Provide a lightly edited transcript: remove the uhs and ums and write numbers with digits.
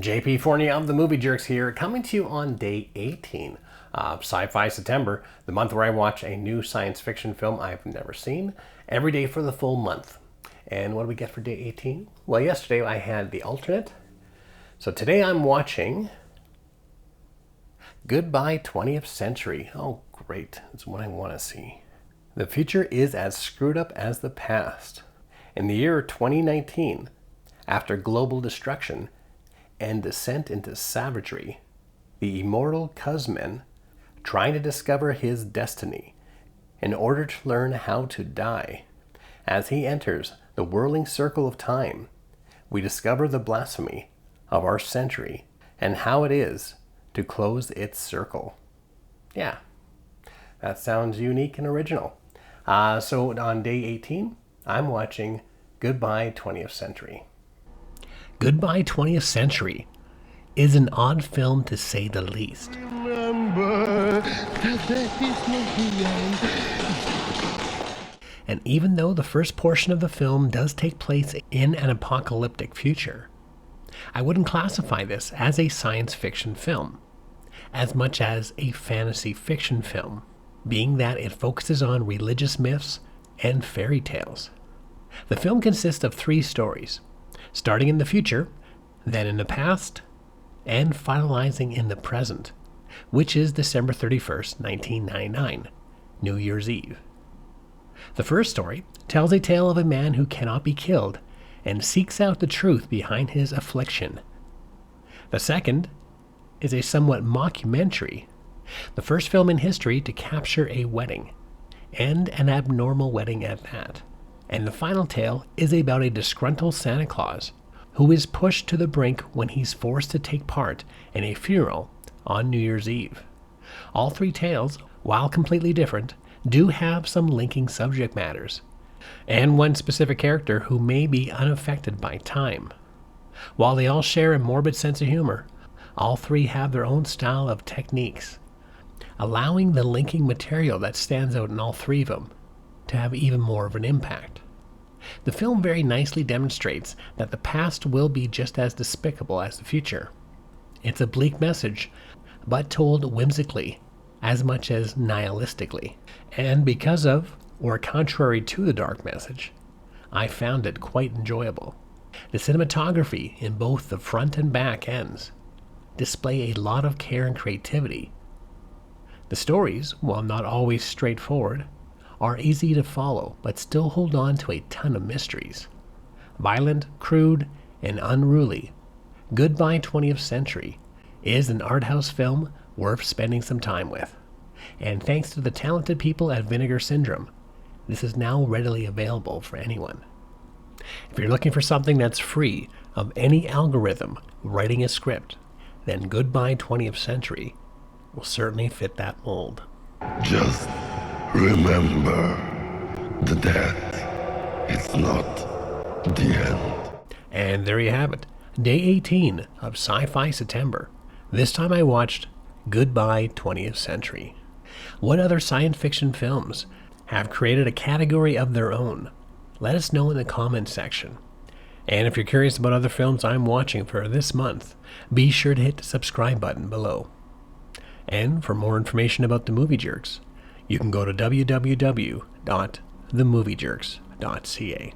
JP Fournier of the Movie Jerks here, coming to you on day 18 of Sci-Fi September, the month where I watch a new science fiction film I've never seen, every day for the full month. And what do we get for day 18? Well, yesterday I had the alternate. So today I'm watching Goodbye 20th Century. Oh, great. That's what I want to see. The future is as screwed up as the past. In the year 2019, after global destruction and descent into savagery, the immortal Kuzmin, trying to discover his destiny in order to learn how to die. As he enters the whirling circle of time, we discover the blasphemy of our century and how it is to close its circle. Yeah, that sounds unique and original. So on day 18, I'm watching Goodbye 20th Century. Goodbye 20th Century is an odd film to say the least. Remember that there is no And even though the first portion of the film does take place in an apocalyptic future, I wouldn't classify this as a science fiction film, as much as a fantasy fiction film, being that it focuses on religious myths and fairy tales. The film consists of 3 stories, starting in the future, then in the past, and finalizing in the present, which is December 31st, 1999, New Year's Eve. The first story tells a tale of a man who cannot be killed and seeks out the truth behind his affliction. The second is a somewhat mockumentary, the first film in history to capture a wedding, and an abnormal wedding at that. And the final tale is about a disgruntled Santa Claus who is pushed to the brink when he's forced to take part in a funeral on New Year's Eve. All 3 tales, while completely different, do have some linking subject matters, and one specific character who may be unaffected by time. While they all share a morbid sense of humor, all 3 have their own style of techniques, allowing the linking material that stands out in all 3 of them to have even more of an impact. The film very nicely demonstrates that the past will be just as despicable as the future. It's a bleak message, but told whimsically, as much as nihilistically. And because of, or contrary to the dark message, I found it quite enjoyable. The cinematography in both the front and back ends display a lot of care and creativity. The stories, while not always straightforward, are easy to follow, but still hold on to a ton of mysteries. Violent, crude, and unruly, Goodbye 20th Century is an art house film worth spending some time with. And thanks to the talented people at Vinegar Syndrome, this is now readily available for anyone. If you're looking for something that's free of any algorithm writing a script, then Goodbye 20th Century will certainly fit that mold. Just remember, the death is not the end. And there you have it, day 18 of Sci-Fi September. This time I watched Goodbye 20th Century. What other science fiction films have created a category of their own? Let us know in the comments section. And if you're curious about other films I'm watching for this month, be sure to hit the subscribe button below. And for more information about the Movie Jerks, you can go to www.themoviejerks.ca.